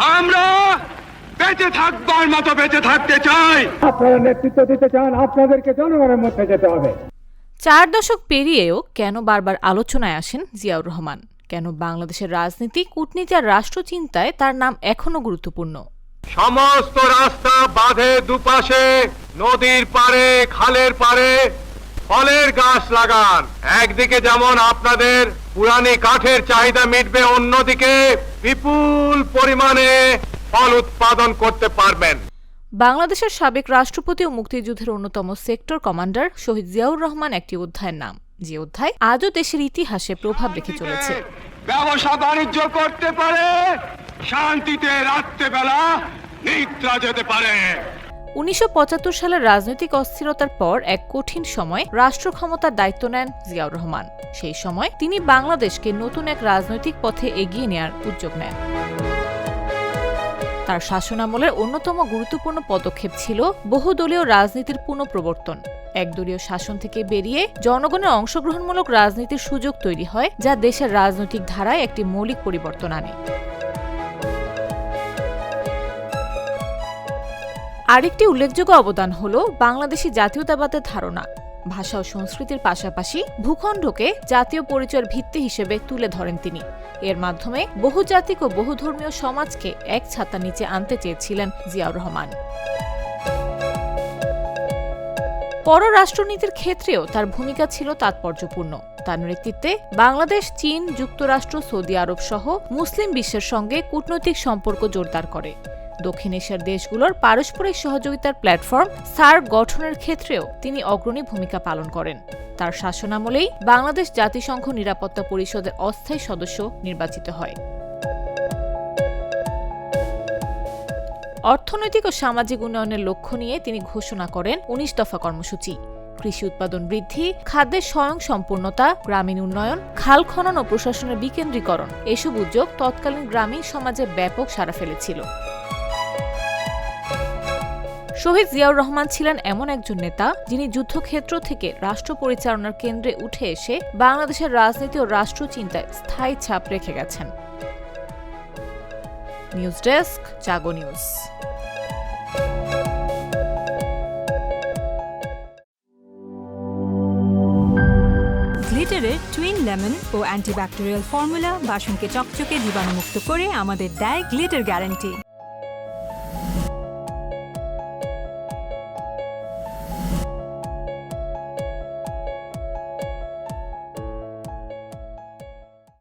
আমরা বেঁচে থাকবার মতো বেঁচে থাকতে চাই। আপনারা নেতৃত্ব দিতে চান, আপনাদেরকে জনগণের মধ্যে যেতে হবে। 4 দশক পেরিয়েও কেন বারবার আলোচনায় আসেন জিয়াউর রহমান? কেন বাংলাদেশের রাজনীতি, কূটনীতি আর রাষ্ট্রচিন্তায় তার নাম এখনো গুরুত্বপূর্ণ? সমস্ত রাস্তা বাঁধে দুপাশে, নদীর পারে, খালের পারে ফলের গাছ লাগান। একদিকে যেমন আপনাদের পুরানি কাঠের চাহিদা মিটবে, অন্যদিকে বিপুল পরিমাণে ফল উৎপাদন করতে পারবেন। বাংলাদেশের সাবেক রাষ্ট্রপতি ও মুক্তিযুদ্ধের অন্যতম সেক্টর কমান্ডার শহীদ জিয়াউর রহমান একটি অধ্যায়ের নাম, যে অধ্যায় আজও দেশের ইতিহাসে প্রভাব রেখে চলেছে। ব্যবসা বাণিজ্য করতে পারে, শান্তিতে রাত্রেবেলা নিদ্রা যেতে পারে। 1975 সালের রাজনৈতিক অস্থিরতার পর এক কঠিন সময় রাষ্ট্র ক্ষমতার দায়িত্ব নেন জিয়াউর রহমান। সেই সময় তিনি বাংলাদেশকে নতুন এক রাজনৈতিক পথে এগিয়ে নেয়ার উদ্যোগ নেন। তার শাসনামলের অন্যতম গুরুত্বপূর্ণ পদক্ষেপ ছিল বহুদলীয় রাজনীতির পুনঃপ্রবর্তন। একদলীয় শাসন থেকে বেরিয়ে জনগণের অংশগ্রহণমূলক রাজনীতির সুযোগ তৈরি হয়, যা দেশের রাজনৈতিক ধারায় একটি মৌলিক পরিবর্তন আনে। আরেকটি উল্লেখযোগ্য অবদান হল বাংলাদেশি জাতীয়তাবাদের ধারণা। ভাষা ও সংস্কৃতির পাশাপাশি ভূখণ্ডকে জাতীয় পরিচয়ের ভিত্তি হিসেবে তুলে ধরেন তিনি। এর মাধ্যমে বহুজাতিক ও বহুধর্মীয় সমাজকে এক ছাতার নিচে আনতে চেয়েছিলেন জিয়াউর রহমান। পররাষ্ট্রনীতির ক্ষেত্রেও তার ভূমিকা ছিল তাৎপর্যপূর্ণ। তার নেতৃত্বে বাংলাদেশ চীন, যুক্তরাষ্ট্র, সৌদি আরব সহ মুসলিম বিশ্বের সঙ্গে কূটনৈতিক সম্পর্ক জোরদার করে। দক্ষিণ এশিয়ার দেশগুলোর পারস্পরিক সহযোগিতার প্ল্যাটফর্ম সার্ক গঠনের ক্ষেত্রেও তিনি অগ্রণী ভূমিকা পালন করেন। তার শাসনামলেই বাংলাদেশ জাতিসংঘ নিরাপত্তা পরিষদের অস্থায়ী সদস্য নির্বাচিত হয়। অর্থনৈতিক ও সামাজিক উন্নয়নের লক্ষ্য নিয়ে তিনি ঘোষণা করেন 19 দফা কর্মসূচি। কৃষি উৎপাদন বৃদ্ধি, খাদ্যের স্বয়ংসম্পূর্ণতা, গ্রামীণ উন্নয়ন, খাল খনন ও প্রশাসনের বিকেন্দ্রীকরণ এসব উদ্যোগ তৎকালীন গ্রামীণ সমাজে ব্যাপক সাড়া ফেলেছিল। শহীদ জিয়াউর রহমান ছিলেন এমন একজন নেতা যিনি যুদ্ধক্ষেত্র থেকে রাষ্ট্র পরিচালনার কেন্দ্রে উঠে এসে বাংলাদেশের রাজনীতি ও রাষ্ট্রচিন্তায় স্থায়ী ছাপ রেখে গেছেন। নিউজ ডেস্ক, জাগো নিউজ। গ্লিটারের টুইন লেমন ও অ্যান্টিব্যাকটেরিয়াল ফর্মুলা বাসনকে চকচকে জীবাণুমুক্ত করে আমাদের দেয় গ্লিটার গ্যারান্টি।